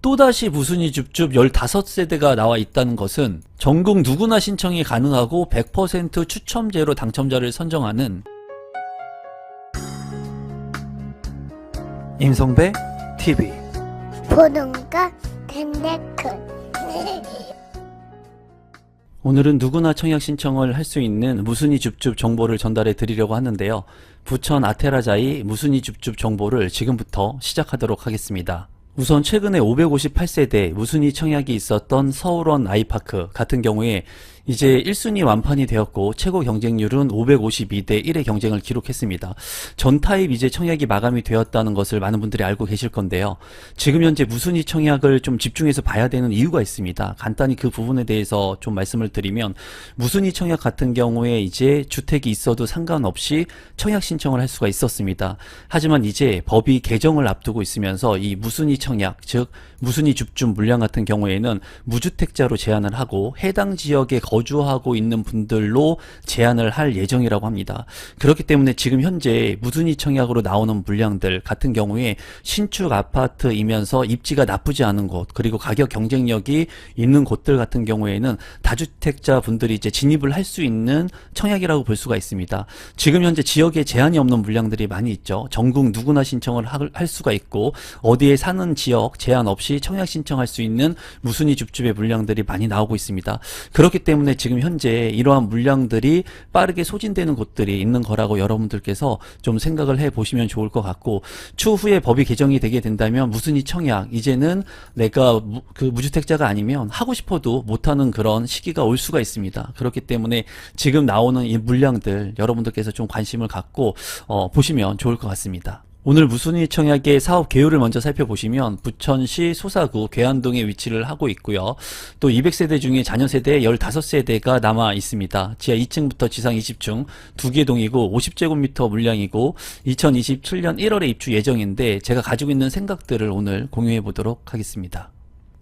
또다시 무순위 줍줍 15세대가 나와 있다는 것은 전국 누구나 신청이 가능하고 100% 추첨제로 당첨자를 선정하는 임성배 TV 보동과 덴데크 오늘은 누구나 청약 신청을 할 수 있는 무순위 줍줍 정보를 전달해 드리려고 하는데요. 부천 아테라자이 무순위 줍줍 정보를 지금부터 시작하도록 하겠습니다. 우선 최근에 558세대 무순위 청약이 있었던 서울원 아이파크 같은 경우에 이제 1순위 완판이 되었고 최고 경쟁률은 552대 1의 경쟁을 기록했습니다. 전 타입 이제 청약이 마감이 되었다는 것을 많은 분들이 알고 계실 건데요. 지금 현재 무순위 청약을 좀 집중해서 봐야 되는 이유가 있습니다. 간단히 그 부분에 대해서 좀 말씀을 드리면 무순위 청약 같은 경우에 이제 주택이 있어도 상관없이 청약 신청을 할 수가 있었습니다. 하지만 이제 법이 개정을 앞두고 있으면서 이 무순위 청약, 즉 무순위 줍줍 물량 같은 경우에는 무주택자로 제한을 하고 해당 지역에 거주하고 있는 분들로 제한을 할 예정이라고 합니다. 그렇기 때문에 지금 현재 무순위 청약으로 나오는 물량들 같은 경우에 신축 아파트이면서 입지가 나쁘지 않은 곳, 그리고 가격 경쟁력이 있는 곳들 같은 경우에는 다주택자 분들이 이제 진입을 할 수 있는 청약이라고 볼 수가 있습니다. 지금 현재 지역에 제한이 없는 물량들이 많이 있죠. 전국 누구나 신청을 할 수가 있고 어디에 사는 지역 제한 없이 청약 신청할 수 있는 무순위 줍줍의 물량들이 많이 나오고 있습니다. 그렇기 때문에 지금 현재 이러한 물량들이 빠르게 소진되는 곳들이 있는 거라고 여러분들께서 좀 생각을 해 보시면 좋을 것 같고, 추후에 법이 개정이 되게 된다면 무순위 청약, 이제는 내가 무주택자가 아니면 하고 싶어도 못하는 그런 시기가 올 수가 있습니다. 그렇기 때문에 지금 나오는 이 물량들 여러분들께서 좀 관심을 갖고 보시면 좋을 것 같습니다. 오늘 무순위 청약의 사업 개요를 먼저 살펴보시면 부천시 소사구 괴안동에 위치를 하고 있고요. 또 200세대 중에 자녀세대 15세대가 남아 있습니다. 지하 2층부터 지상 20층 2개 동이고 50제곱미터 물량이고 2027년 1월에 입주 예정인데 제가 가지고 있는 생각들을 오늘 공유해 보도록 하겠습니다.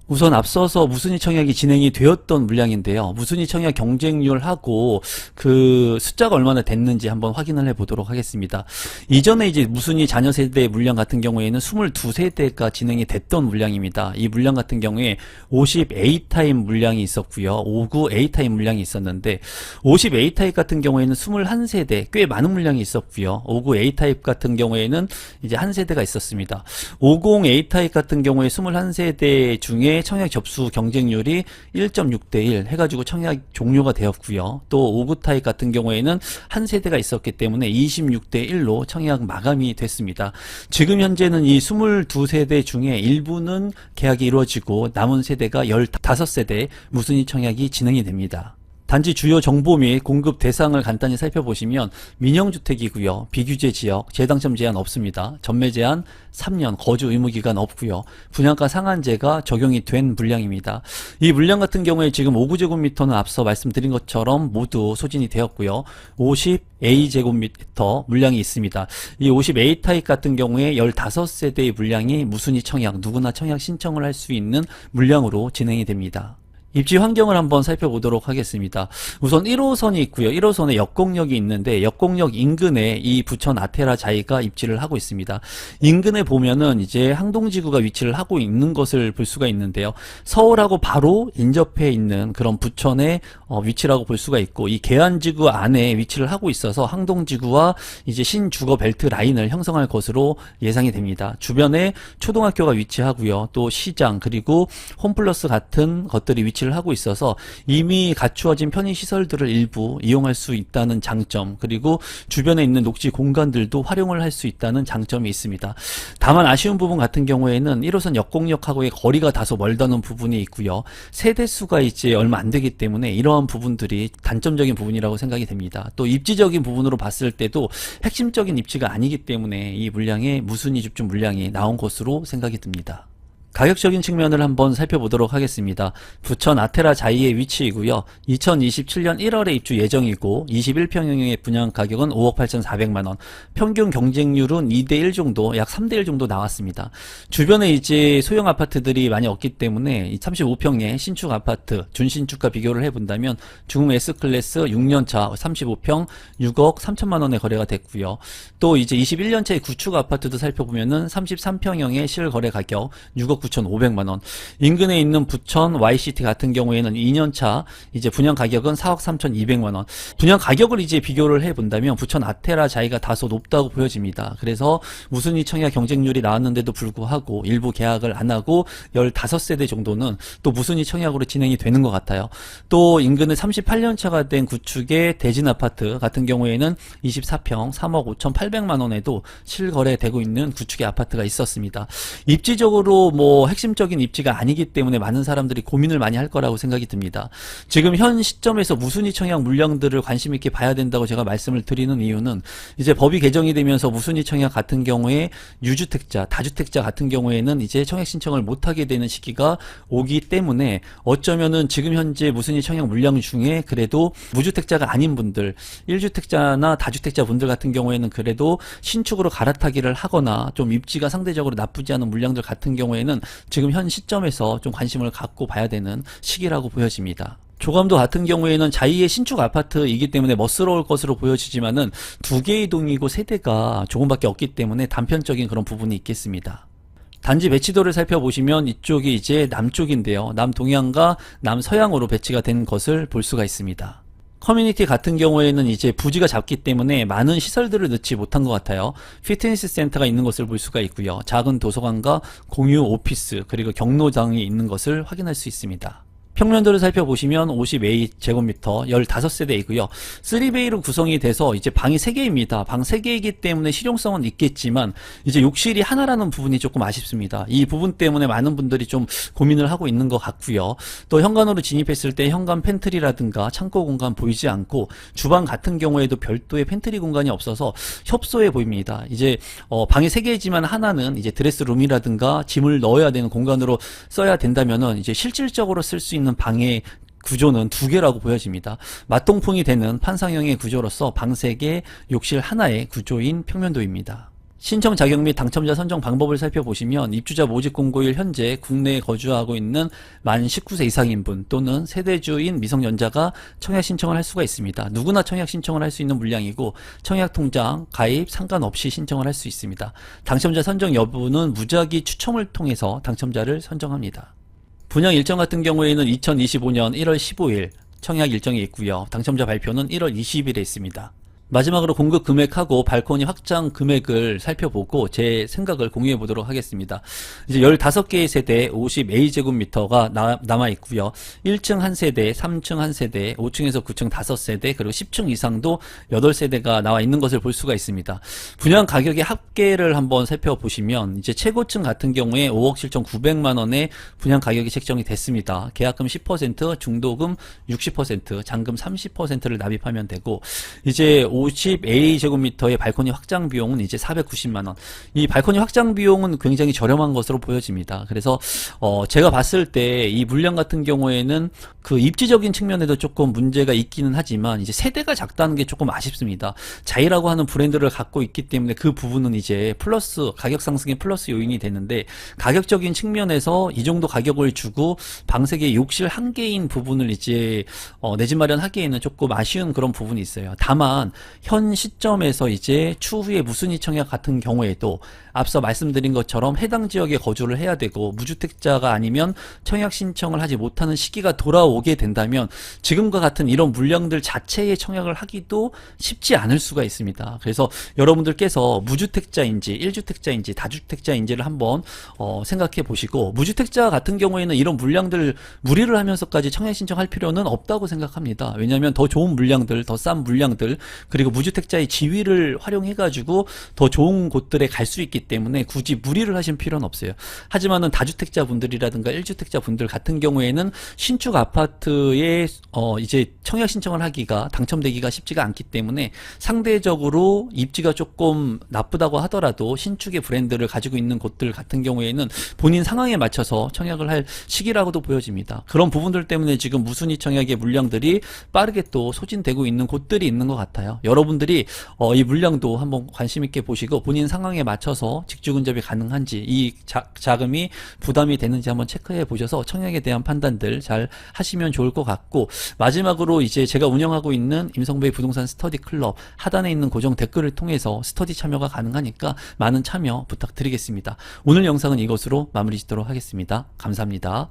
우선 앞서서 무순위 청약이 진행이 되었던 물량인데요. 무순위 청약 경쟁률하고 그 숫자가 얼마나 됐는지 한번 확인을 해 보도록 하겠습니다. 이전에 이제 무순위 자녀 세대 물량 같은 경우에는 22세대가 진행이 됐던 물량입니다. 이 물량 같은 경우에 50A 타입 물량이 있었고요. 59A 타입 물량이 있었는데 50A 타입 같은 경우에는 21세대 꽤 많은 물량이 있었고요. 59A 타입 같은 경우에는 이제 한 세대가 있었습니다. 50A 타입 같은 경우에 21세대 중에 청약 접수 경쟁률이 1.6대 1 해가지고 청약 종료가 되었고요. 또 59 타입 같은 경우에는 한 세대가 있었기 때문에 26대 1로 청약 마감이 됐습니다. 지금 현재는 이 22세대 중에 일부는 계약이 이루어지고 남은 세대가 15세대 무순위 청약이 진행이 됩니다. 단지 주요 정보 및 공급 대상을 간단히 살펴보시면 민영주택이고요. 비규제 지역, 재당첨 제한 없습니다. 전매 제한 3년, 거주 의무기간 없고요. 분양가 상한제가 적용이 된 물량입니다. 이 물량 같은 경우에 지금 5구제곱미터는 앞서 말씀드린 것처럼 모두 소진이 되었고요. 50A 제곱미터 물량이 있습니다. 이 50A 타입 같은 경우에 15세대의 물량이 무순위 청약, 누구나 청약 신청을 할 수 있는 물량으로 진행이 됩니다. 입지 환경을 한번 살펴보도록 하겠습니다. 우선 1호선이 있고요. 1호선에 역곡역이 있는데 역곡역 인근에 이 부천 아테라자이가 입지를 하고 있습니다. 인근에 보면은 이제 항동지구가 위치를 하고 있는 것을 볼 수가 있는데요. 서울하고 바로 인접해 있는 그런 부천의 위치라고 볼 수가 있고, 이 계안지구 안에 위치를 하고 있어서 항동지구와 이제 신주거 벨트 라인을 형성할 것으로 예상이 됩니다. 주변에 초등학교가 위치하고요. 또 시장 그리고 홈플러스 같은 것들이 위치를 하고 있어서 이미 갖추어진 편의시설들을 일부 이용할 수 있다는 장점, 그리고 주변에 있는 녹지 공간들도 활용을 할 수 있다는 장점이 있습니다. 다만 아쉬운 부분 같은 경우에는 1호선 역곡역하고의 거리가 다소 멀다는 부분이 있고요. 세대수가 이제 얼마 안 되기 때문에 이러한 부분들이 단점적인 부분이라고 생각이 됩니다. 또 입지적인 부분으로 봤을 때도 핵심적인 입지가 아니기 때문에 이 물량의 무순위 줍줍 물량이 나온 것으로 생각이 듭니다. 가격적인 측면을 한번 살펴보도록 하겠습니다. 부천 아테라자이의 위치이고요. 2027년 1월에 입주 예정이고 21평형의 분양 가격은 5억 8,400만원, 평균 경쟁률은 2대1 정도, 약 3대1 정도 나왔습니다. 주변에 이제 소형 아파트들이 많이 없기 때문에 35평의 신축 아파트, 준신축과 비교를 해본다면 중흥 S클래스 6년차 35평 6억 3천만원에 거래가 됐고요. 또 이제 21년차의 구축 아파트도 살펴보면은 33평형의 실거래 가격 6억 9,500만원. 인근에 있는 부천 YCT 같은 경우에는 2년차 이제 분양 가격은 4억 3,200만원. 분양 가격을 이제 비교를 해본다면 부천 아테라 자이가 다소 높다고 보여집니다. 그래서 무순위 청약 경쟁률이 나왔는데도 불구하고 일부 계약을 안 하고 15세대 정도는 또 무순위 청약으로 진행이 되는 것 같아요. 또 인근에 38년차가 된 구축의 대진 아파트 같은 경우에는 24평 3억 5,800만원에도 실거래되고 있는 구축의 아파트가 있었습니다. 입지적으로 뭐 핵심적인 입지가 아니기 때문에 많은 사람들이 고민을 많이 할 거라고 생각이 듭니다. 지금 현 시점에서 무순위 청약 물량들을 관심 있게 봐야 된다고 제가 말씀을 드리는 이유는 이제 법이 개정이 되면서 무순위 청약 같은 경우에 유주택자, 다주택자 같은 경우에는 이제 청약 신청을 못하게 되는 시기가 오기 때문에 어쩌면은 지금 현재 무순위 청약 물량 중에 그래도 무주택자가 아닌 분들, 1주택자나 다주택자 분들 같은 경우에는 그래도 신축으로 갈아타기를 하거나 좀 입지가 상대적으로 나쁘지 않은 물량들 같은 경우에는 지금 현 시점에서 좀 관심을 갖고 봐야 되는 시기라고 보여집니다. 조감도 같은 경우에는 자이의 신축 아파트이기 때문에 멋스러울 것으로 보여지지만은 두 개의 동이고 세대가 조금밖에 없기 때문에 단편적인 그런 부분이 있겠습니다. 단지 배치도를 살펴보시면 이쪽이 이제 남쪽인데요. 남동향과 남서향으로 배치가 된 것을 볼 수가 있습니다. 커뮤니티 같은 경우에는 이제 부지가 작기 때문에 많은 시설들을 넣지 못한 것 같아요. 피트니스 센터가 있는 것을 볼 수가 있고요. 작은 도서관과 공유 오피스 그리고 경로장이 있는 것을 확인할 수 있습니다. 평면도를 살펴보시면 50A 제곱미터 15세대이고요. 3베이로 구성이 돼서 이제 방이 3개입니다. 방 3개이기 때문에 실용성은 있겠지만 이제 욕실이 하나라는 부분이 조금 아쉽습니다. 이 부분 때문에 많은 분들이 좀 고민을 하고 있는 것 같고요. 또 현관으로 진입했을 때 현관 팬트리라든가 창고 공간 보이지 않고 주방 같은 경우에도 별도의 팬트리 공간이 없어서 협소해 보입니다. 이제 방이 3개이지만 하나는 이제 드레스룸이라든가 짐을 넣어야 되는 공간으로 써야 된다면은 이제 실질적으로 쓸 수 있는 방의 구조는 2개라고 보여집니다. 맞동풍이 되는 판상형의 구조로서 방 3개, 욕실 하나의 구조인 평면도입니다. 신청 자격 및 당첨자 선정 방법을 살펴보시면 입주자 모집 공고일 현재 국내에 거주하고 있는 만 19세 이상인 분 또는 세대주인 미성년자가 청약 신청을 할 수가 있습니다. 누구나 청약 신청을 할 수 있는 물량이고 청약 통장 가입 상관없이 신청을 할 수 있습니다. 당첨자 선정 여부는 무작위 추첨을 통해서 당첨자를 선정합니다. 분양 일정 같은 경우에는 2025년 1월 15일 청약 일정이 있고요. 당첨자 발표는 1월 20일에 있습니다. 마지막으로 공급 금액하고 발코니 확장 금액을 살펴보고 제 생각을 공유해 보도록 하겠습니다. 이제 15개의 세대 50A 제곱미터가 남아 있고요. 1층 한 세대, 3층 한 세대, 5층에서 9층 5세대, 그리고 10층 이상도 8세대가 나와 있는 것을 볼 수가 있습니다. 분양 가격의 합계를 한번 살펴보시면 이제 최고층 같은 경우에 5억 7,900만 원의 분양 가격이 책정이 됐습니다. 계약금 10%, 중도금 60%, 잔금 30%를 납입하면 되고 이제 50A 제곱미터의 발코니 확장 비용은 이제 490만원. 이 발코니 확장 비용은 굉장히 저렴한 것으로 보여집니다. 그래서 제가 봤을 때 이 물량 같은 경우에는 그 입지적인 측면에도 조금 문제가 있기는 하지만 이제 세대가 작다는 게 조금 아쉽습니다. 자이라고 하는 브랜드를 갖고 있기 때문에 그 부분은 이제 플러스 가격 상승의 플러스 요인이 되는데 가격적인 측면에서 이 정도 가격을 주고 방 3개 욕실 1개인 부분을 이제 내 집 마련하기에는 조금 아쉬운 그런 부분이 있어요. 다만 현 시점에서 이제 추후에 무순위 청약 같은 경우에도 앞서 말씀드린 것처럼 해당 지역에 거주를 해야 되고 무주택자가 아니면 청약 신청을 하지 못하는 시기가 돌아오게 된다면 지금과 같은 이런 물량들 자체의 청약을 하기도 쉽지 않을 수가 있습니다. 그래서 여러분들께서 무주택자인지 1주택자인지 다주택자인지를 한번 생각해 보시고 무주택자 같은 경우에는 이런 물량들 무리를 하면서까지 청약 신청할 필요는 없다고 생각합니다. 왜냐하면 더 좋은 물량들, 더 싼 물량들 그리고 무주택자의 지위를 활용해 가지고 더 좋은 곳들에 갈 수 있기 때문에 굳이 무리를 하실 필요는 없어요. 하지만은 다주택자 분들이라든가 1주택자 분들 같은 경우에는 신축 아파트에 이제 청약 신청을 하기가 당첨되기가 쉽지가 않기 때문에 상대적으로 입지가 조금 나쁘다고 하더라도 신축의 브랜드를 가지고 있는 곳들 같은 경우에는 본인 상황에 맞춰서 청약을 할 시기라고도 보여집니다. 그런 부분들 때문에 지금 무순위 청약의 물량들이 빠르게 또 소진되고 있는 곳들이 있는 것 같아요. 여러분들이 이 물량도 한번 관심 있게 보시고 본인 상황에 맞춰서 직주근접이 가능한지, 이 자금이 부담이 되는지 한번 체크해 보셔서 청약에 대한 판단들 잘 하시면 좋을 것 같고, 마지막으로 이제 제가 운영하고 있는 임성배의 부동산 스터디 클럽 하단에 있는 고정 댓글을 통해서 스터디 참여가 가능하니까 많은 참여 부탁드리겠습니다. 오늘 영상은 이것으로 마무리 짓도록 하겠습니다. 감사합니다.